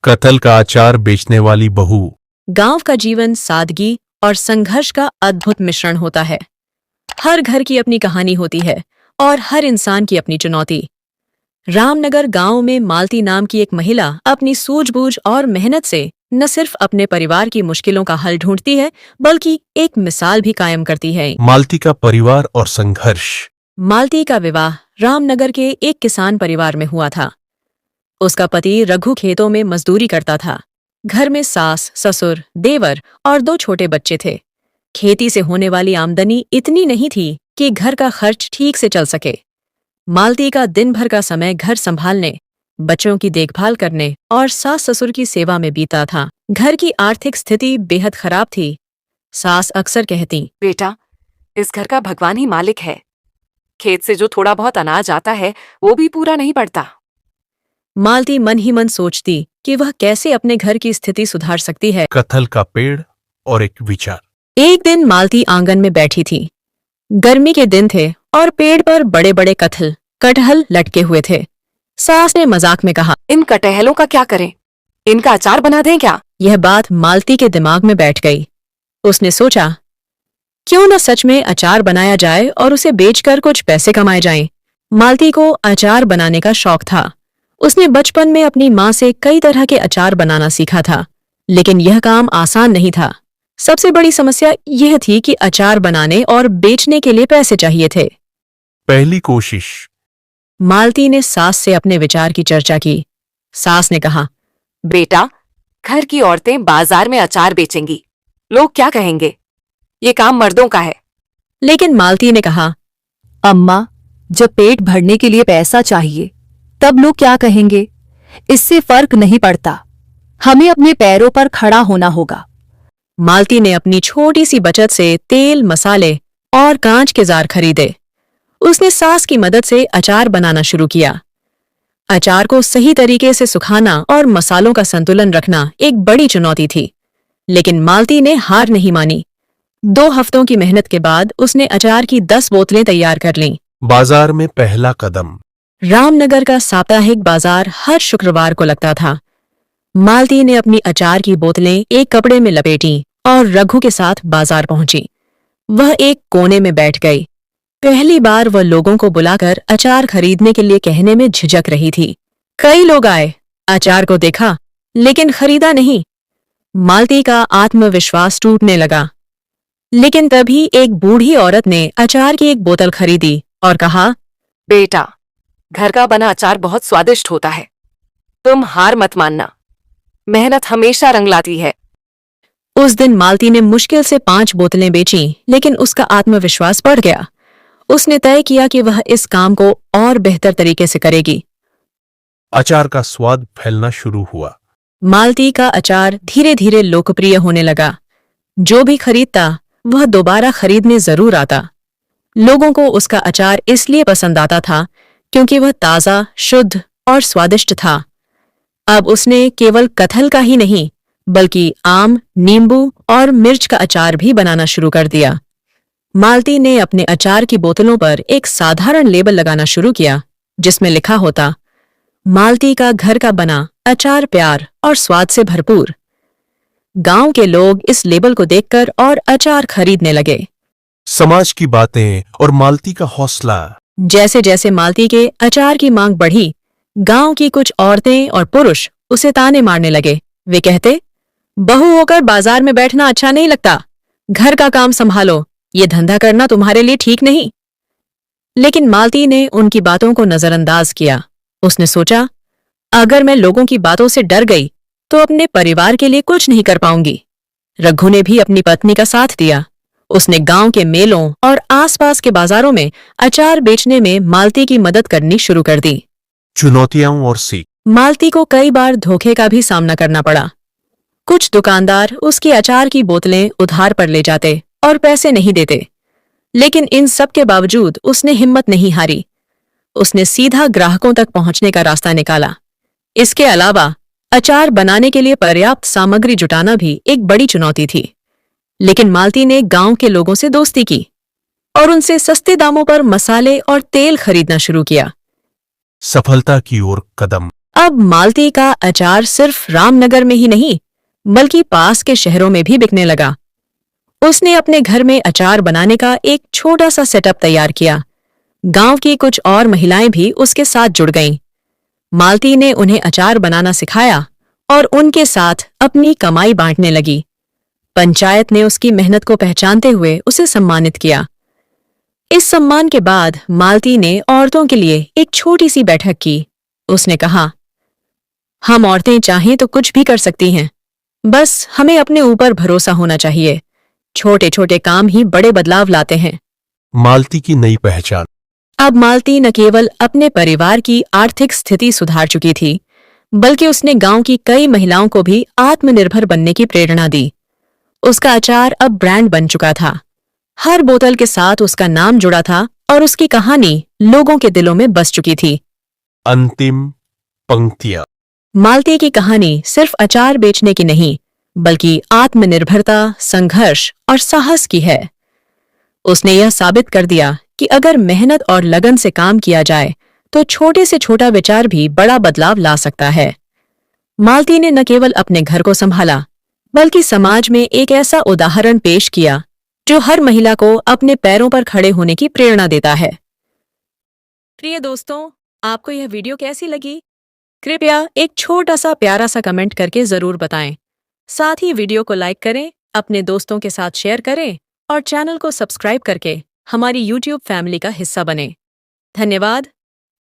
कटहल का अचार बेचने वाली बहू। गांव का जीवन सादगी और संघर्ष का अद्भुत मिश्रण होता है। हर घर की अपनी कहानी होती है और हर इंसान की अपनी चुनौती। रामनगर गांव में मालती नाम की एक महिला अपनी सूझबूझ और मेहनत से न सिर्फ अपने परिवार की मुश्किलों का हल ढूंढती है, बल्कि एक मिसाल भी कायम करती है। मालती का परिवार और संघर्ष। मालती का विवाह रामनगर के एक किसान परिवार में हुआ था। उसका पति रघु खेतों में मजदूरी करता था। घर में सास, ससुर, देवर और 2 छोटे बच्चे थे। खेती से होने वाली आमदनी इतनी नहीं थी कि घर का खर्च ठीक से चल सके। मालती का दिन भर का समय घर संभालने, बच्चों की देखभाल करने और सास ससुर की सेवा में बीता था। घर की आर्थिक स्थिति बेहद खराब थी। सास अक्सर कहती, बेटा, इस घर का भगवान ही मालिक है। खेत से जो थोड़ा बहुत अनाज आता है वो भी पूरा नहीं पड़ता। मालती मन ही मन सोचती कि वह कैसे अपने घर की स्थिति सुधार सकती है। कटहल का पेड़ और एक विचार। एक दिन मालती आंगन में बैठी थी। गर्मी के दिन थे और पेड़ पर बड़े बड़े कटहल लटके हुए थे। सास ने मजाक में कहा, इन कटहलों का क्या करें? इनका अचार बना दें क्या? यह बात मालती के दिमाग में बैठ गई। उसने सोचा, क्यों न सच में अचार बनाया जाए और उसे बेचकर कुछ पैसे कमाए जाएं। मालती को अचार बनाने का शौक था। उसने बचपन में अपनी माँ से कई तरह के अचार बनाना सीखा था, लेकिन यह काम आसान नहीं था। सबसे बड़ी समस्या यह थी कि अचार बनाने और बेचने के लिए पैसे चाहिए थे। पहली कोशिश। मालती ने सास से अपने विचार की चर्चा की। सास ने कहा, बेटा, घर की औरतें बाजार में अचार बेचेंगी, लोग क्या कहेंगे? ये काम मर्दों का है। लेकिन मालती ने कहा, अम्मा, जब पेट भरने के लिए पैसा चाहिए तब लोग क्या कहेंगे? इससे फर्क नहीं पड़ता। हमें अपने पैरों पर खड़ा होना होगा। मालती ने अपनी छोटी सी बचत से तेल, मसाले और कांच के जार खरीदे। उसने सास की मदद से अचार बनाना शुरू किया। अचार को सही तरीके से सुखाना और मसालों का संतुलन रखना एक बड़ी चुनौती थी, लेकिन मालती ने हार नहीं मानी। 2 हफ्तों की मेहनत के बाद उसने अचार की 10 बोतलें तैयार कर लीं। बाजार में पहला कदम। रामनगर का साप्ताहिक बाजार हर शुक्रवार को लगता था। मालती ने अपनी अचार की बोतलें एक कपड़े में लपेटी और रघु के साथ बाजार पहुंची। वह एक कोने में बैठ गई। पहली बार वह लोगों को बुलाकर अचार खरीदने के लिए कहने में झिझक रही थी। कई लोग आए, अचार को देखा, लेकिन खरीदा नहीं। मालती का आत्मविश्वास टूटने लगा। लेकिन तभी एक बूढ़ी औरत ने अचार की एक बोतल खरीदी और कहा, बेटा, घर का बना अचार बहुत स्वादिष्ट होता है। तुम हार मत मानना। मेहनत हमेशा रंग लाती है। उस दिन मालती ने मुश्किल से 5 बोतलें बेची, लेकिन उसका आत्मविश्वास बढ़ गया। उसने तय किया कि वह इस काम को और बेहतर तरीके से करेगी। अचार का स्वाद फैलना शुरू हुआ। मालती का अचार धीरे धीरे लोकप्रिय होने लगा। जो भी खरीदता वह दोबारा खरीदने जरूर आता। लोगों को उसका अचार इसलिए पसंद आता था क्योंकि वह ताज़ा, शुद्ध और स्वादिष्ट था। अब उसने केवल कटहल का ही नहीं, बल्कि आम, नींबू और मिर्च का अचार भी बनाना शुरू कर दिया। मालती ने अपने अचार की बोतलों पर एक साधारण लेबल लगाना शुरू किया, जिसमें लिखा होता, मालती का घर का बना अचार प्यार और स्वाद से भरपूर। गांव के लोग इस लेबल को देखकर और अचार खरीदने लगे। समाज की बातें और मालती का हौसला। जैसे जैसे मालती के अचार की मांग बढ़ी, गांव की कुछ औरतें और पुरुष उसे ताने मारने लगे। वे कहते, बहू होकर बाजार में बैठना अच्छा नहीं लगता। घर का काम संभालो, ये धंधा करना तुम्हारे लिए ठीक नहीं। लेकिन मालती ने उनकी बातों को नजरअंदाज किया। उसने सोचा, अगर मैं लोगों की बातों से डर गई तो अपने परिवार के लिए कुछ नहीं कर पाऊंगी। रघु ने भी अपनी पत्नी का साथ दिया। उसने गांव के मेलों और आसपास के बाजारों में अचार बेचने में मालती की मदद करनी शुरू कर दी। चुनौतियां और सीख। मालती को कई बार धोखे का भी सामना करना पड़ा। कुछ दुकानदार उसकी अचार की बोतलें उधार पर ले जाते और पैसे नहीं देते, लेकिन इन सब के बावजूद उसने हिम्मत नहीं हारी। उसने सीधा ग्राहकों तक पहुंचने का रास्ता निकाला। इसके अलावा अचार बनाने के लिए पर्याप्त सामग्री जुटाना भी एक बड़ी चुनौती थी, लेकिन मालती ने गांव के लोगों से दोस्ती की और उनसे सस्ते दामों पर मसाले और तेल खरीदना शुरू किया। सफलता की ओर कदम। अब मालती का अचार सिर्फ रामनगर में ही नहीं बल्कि पास के शहरों में भी बिकने लगा। उसने अपने घर में अचार बनाने का एक छोटा सा सेटअप तैयार किया। गांव की कुछ और महिलाएं भी उसके साथ जुड़ गईं। मालती ने उन्हें अचार बनाना सिखाया और उनके साथ अपनी कमाई बांटने लगी। पंचायत ने उसकी मेहनत को पहचानते हुए उसे सम्मानित किया। इस सम्मान के बाद मालती ने औरतों के लिए एक छोटी सी बैठक की। उसने कहा, हम औरतें चाहें तो कुछ भी कर सकती हैं, बस हमें अपने ऊपर भरोसा होना चाहिए। छोटे छोटे काम ही बड़े बदलाव लाते हैं। मालती की नई पहचान। अब मालती न केवल अपने परिवार की आर्थिक स्थिति सुधार चुकी थी बल्कि उसने गांव की कई महिलाओं को भी आत्मनिर्भर बनने की प्रेरणा दी। उसका अचार अब ब्रांड बन चुका था। हर बोतल के साथ उसका नाम जुड़ा था और उसकी कहानी लोगों के दिलों में बस चुकी थी। अंतिम पंक्तियां। मालती की कहानी सिर्फ अचार बेचने की नहीं बल्कि आत्मनिर्भरता, संघर्ष और साहस की है। उसने यह साबित कर दिया कि अगर मेहनत और लगन से काम किया जाए तो छोटे से छोटा विचार भी बड़ा बदलाव ला सकता है। मालती ने न केवल अपने घर को संभाला बल्कि समाज में एक ऐसा उदाहरण पेश किया जो हर महिला को अपने पैरों पर खड़े होने की प्रेरणा देता है। प्रिय दोस्तों, आपको यह वीडियो कैसी लगी? कृपया एक छोटा सा प्यारा सा कमेंट करके जरूर बताएं। साथ ही वीडियो को लाइक करें, अपने दोस्तों के साथ शेयर करें और चैनल को सब्सक्राइब करके हमारी YouTube फैमिली का हिस्सा बनें। धन्यवाद।